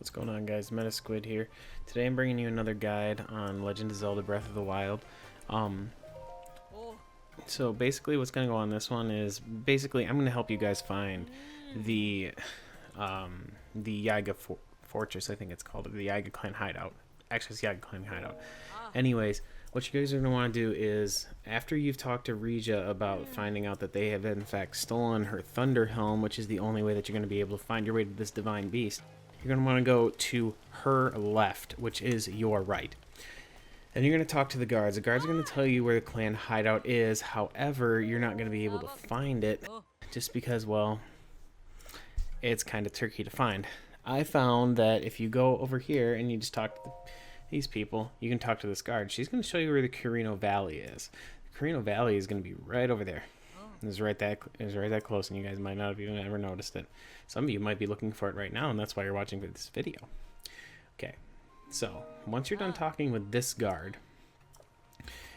What's going on, guys? Metasquid here. Today I'm bringing you another guide on Legend of Zelda Breath of the Wild. Um, so basically what's going to go on this one is, basically I'm going to help you guys find the Yiga Fortress, I think it's called, the Yiga Clan Hideout. Actually, it's Yiga Clan Hideout. Anyways, what you guys are going to want to do is, after you've talked to Rija about finding out that they have in fact stolen her Thunder Helm, which is the only way that you're going to be able to find your way to this divine beast, you're going to want to go to her left, which is your right. Then you're going to talk to the guards. The guards are going to tell you where the clan hideout is. However, you're not going to be able to find it just because, well, it's kind of tricky to find. I found that if you go over here and you just talk to these people, you can talk to this guard. She's going to show you where the Carino Valley is. The Carino Valley is going to be right over there. It's right that close, and you guys might not have even ever noticed it. Some of you might be looking for it right now, and that's why you're watching this video. Okay, so once you're done talking with this guard,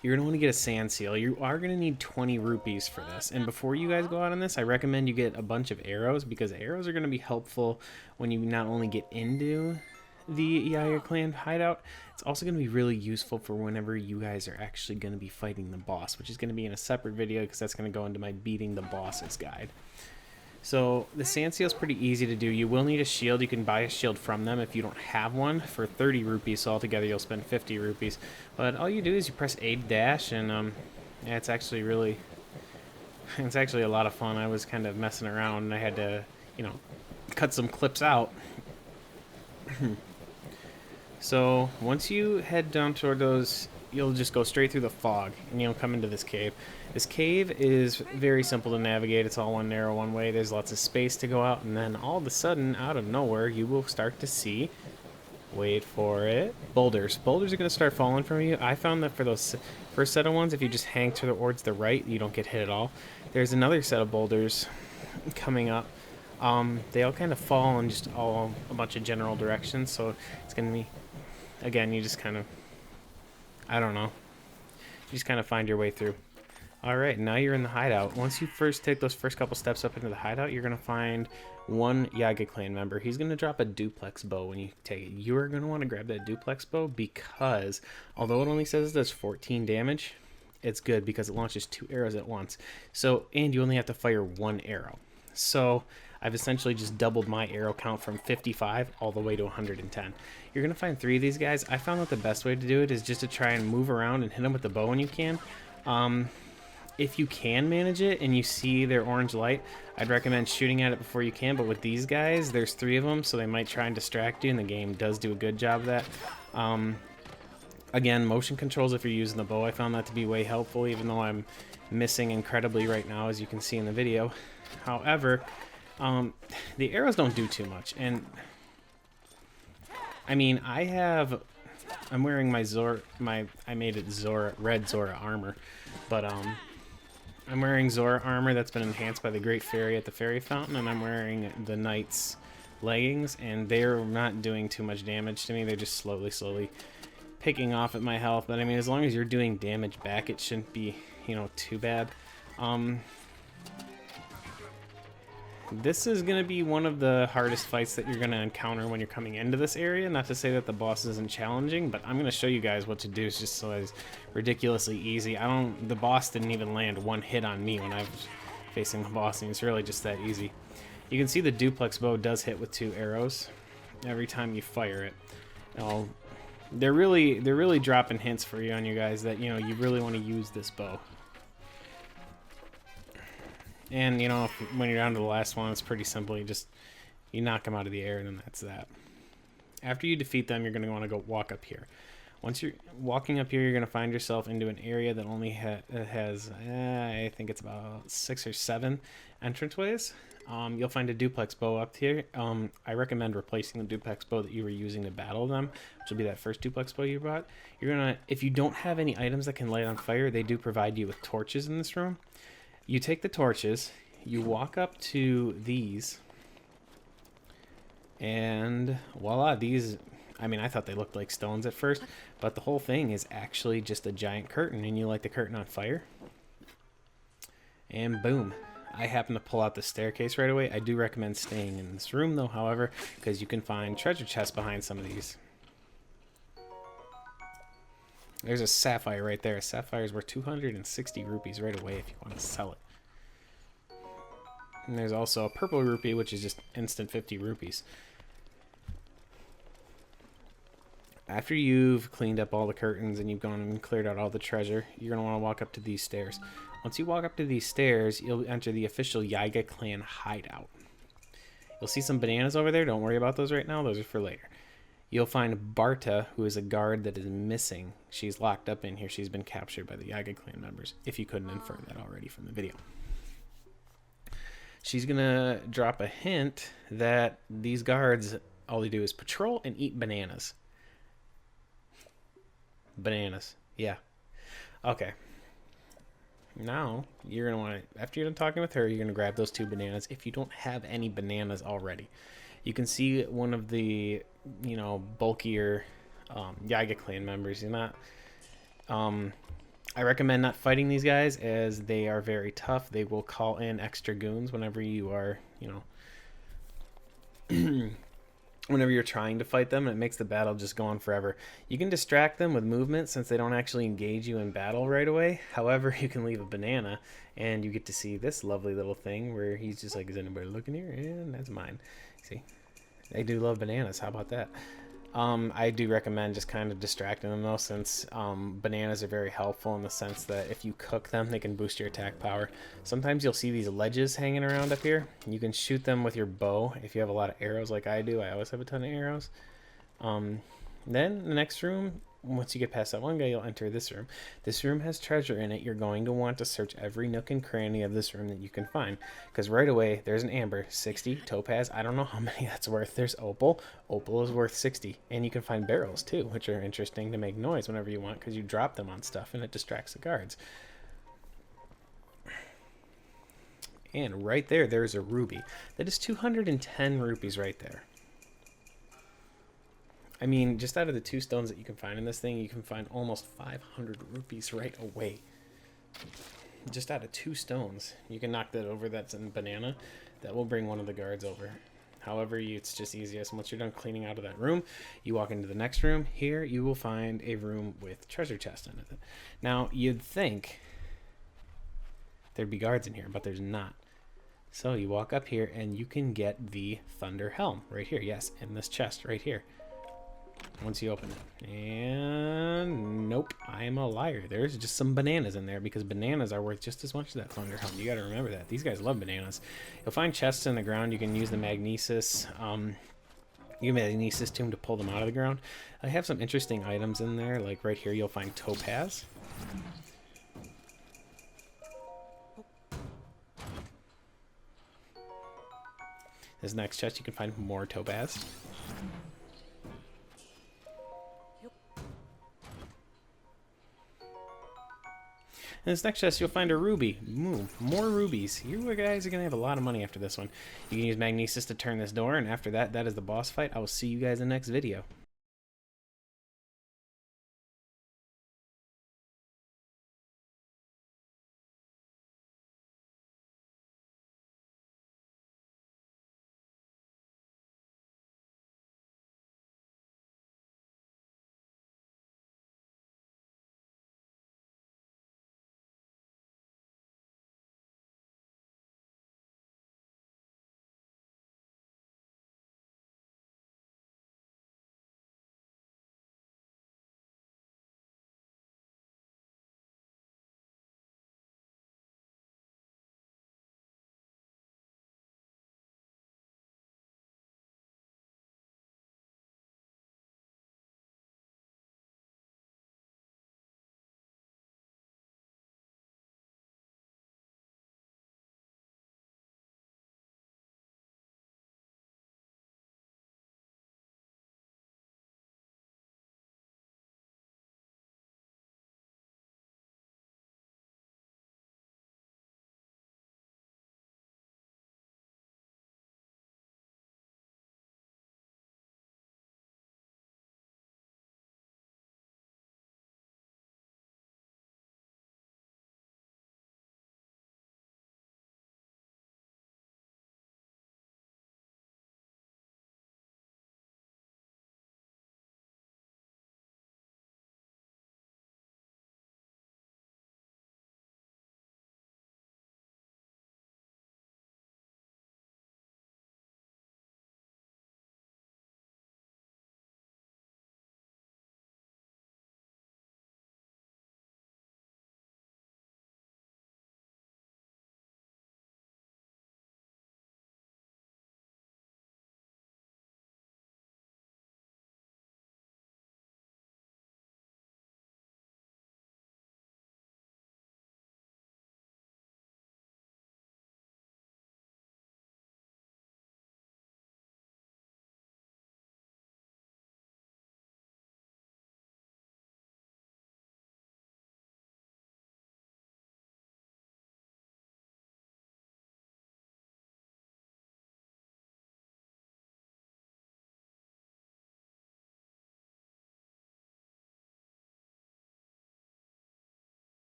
you're going to want to get a sand seal. You are going to need 20 rupees for this. And before you guys go out on this, I recommend you get a bunch of arrows, because arrows are going to be helpful when you not only get into the Yiga Clan hideout, it's also going to be really useful for whenever you guys are actually going to be fighting the boss, which is going to be in a separate video, because that's going to go into my beating the bosses guide. So the sand seal is pretty easy to do. You will need a shield. You can buy a shield from them if you don't have one for 30 rupees. So altogether you'll spend 50 rupees. But all you do is you press A dash, and yeah, it's actually a lot of fun. I was kind of messing around, and I had to, cut some clips out. So once you head down toward those, you'll just go straight through the fog, and you'll come into this cave. This cave is very simple to navigate. It's all one narrow one way. There's lots of space to go out, and then all of a sudden, out of nowhere, you will start to see, wait for it, boulders. Boulders are going to start falling from you. I found that for those first set of ones, if you just hang towards the right, you don't get hit at all. There's another set of boulders coming up. They all kind of fall in just a bunch of general directions, so it's going to be, again, you just kind of, I don't know, you just kind of find your way through. Alright, now you're in the hideout. Once you first take those first couple steps up into the hideout, you're going to find one Yiga Clan member. He's going to drop a duplex bow when you take it. You are going to want to grab that duplex bow because, although it only says it does 14 damage, it's good because it launches 2 arrows at once. So, and you only have to fire 1 arrow. So, I've essentially just doubled my arrow count from 55 all the way to 110. You're going to find 3 of these guys. I found that the best way to do it is just to try and move around and hit them with the bow when you can. If you can manage it and you see their orange light, I'd recommend shooting at it before you can. But with these guys, there's 3 of them, so they might try and distract you, and the game does do a good job of that. Again, motion controls if you're using the bow, I found that to be way helpful, even though I'm missing incredibly right now, as you can see in the video. However, the arrows don't do too much, and I mean, I'm wearing my I made it red Zora armor, but I'm wearing Zora armor that's been enhanced by the Great Fairy at the Fairy Fountain, and I'm wearing the Knight's leggings, and they're not doing too much damage to me. They're just slowly picking off at my health, but I mean, as long as you're doing damage back, it shouldn't be, too bad. This is going to be one of the hardest fights that you're going to encounter when you're coming into this area. Not to say that the boss isn't challenging, but I'm going to show you guys what to do. It's just so it's ridiculously easy. The boss didn't even land 1 hit on me when I was facing the boss, and it's really just that easy. You can see the duplex bow does hit with 2 arrows every time you fire it. They're really dropping hints for you on you guys that, you really want to use this bow. And, when you're down to the last one, it's pretty simple. You knock them out of the air, and then that's that. After you defeat them, you're going to want to go walk up here. Once you're walking up here, you're going to find yourself into an area that only has, I think it's about 6 or 7 entranceways. You'll find a duplex bow up here. I recommend replacing the duplex bow that you were using to battle them, which will be that first duplex bow you brought. If you don't have any items that can light on fire, they do provide you with torches in this room. You take the torches, you walk up to these, and voila, these, I mean, I thought they looked like stones at first, but the whole thing is actually just a giant curtain, and you light the curtain on fire, and boom. I happen to pull out the staircase right away. I do recommend staying in this room, though, however, because you can find treasure chests behind some of these. There's a sapphire right there. A sapphire is worth 260 rupees right away if you want to sell it. And there's also a purple rupee, which is just instant 50 rupees. After you've cleaned up all the curtains and you've gone and cleared out all the treasure, you're going to want to walk up to these stairs. Once you walk up to these stairs, you'll enter the official Yiga clan hideout. You'll see some bananas over there. Don't worry about those right now. Those are for later. You'll find Barta, who is a guard that is missing. She's locked up in here. She's been captured by the Yiga clan members, if you couldn't infer that already from the video. She's going to drop a hint that these guards, all they do is patrol and eat bananas. Bananas. Yeah. Okay. Now, you're going to want to, after you're done talking with her, you're going to grab those 2 bananas if you don't have any bananas already. You can see one of the, you know, bulkier Yiga clan members. You're not, I recommend not fighting these guys as they are very tough. They will call in extra goons whenever you are, you know, whenever you're trying to fight them, and it makes the battle just go on forever. You can distract them with movement since they don't actually engage you in battle right away. However, you can leave a banana and you get to see this lovely little thing where he's just like, is anybody looking here? And that's mine. See, they do love bananas. How about that? I do recommend just kind of distracting them though, since bananas are very helpful in the sense that if you cook them, they can boost your attack power. Sometimes you'll see these ledges hanging around up here. You can shoot them with your bow if you have a lot of arrows like I do. I always have a ton of arrows. Then the next room, once you get past that one guy, you'll enter this room. This room has treasure in it. You're going to want to search every nook and cranny of this room that you can find, because right away there's an amber, 60, topaz, I don't know how many that's worth. There's opal, opal is worth 60, and you can find barrels too, which are interesting to make noise whenever you want, because you drop them on stuff and it distracts the guards. And right there, there's a ruby. That is 210 rupees right there. I mean, just out of the 2 stones that you can find in this thing, you can find almost 500 rupees right away. Just out of 2 stones. You can knock that over. That's a banana. That will bring one of the guards over. However, it's just easiest. Once you're done cleaning out of that room, you walk into the next room. Here, you will find a room with treasure chest in it. Now, you'd think there'd be guards in here, but there's not. So you walk up here, and you can get the Thunder Helm right here. Yes, in this chest right here. Once you open it. And nope, I am a liar. There's just some bananas in there, because bananas are worth just as much as that Thunder Helm. You got to remember that. These guys love bananas. You'll find chests in the ground. You can use the magnesis. You can magnesis to them to pull them out of the ground. I have some interesting items in there. Like right here, you'll find topaz. This next chest, you can find more topaz. In this next chest, you'll find a ruby. Ooh, more rubies. You guys are going to have a lot of money after this one. You can use magnesis to turn this door, and after that, that is the boss fight. I will see you guys in the next video.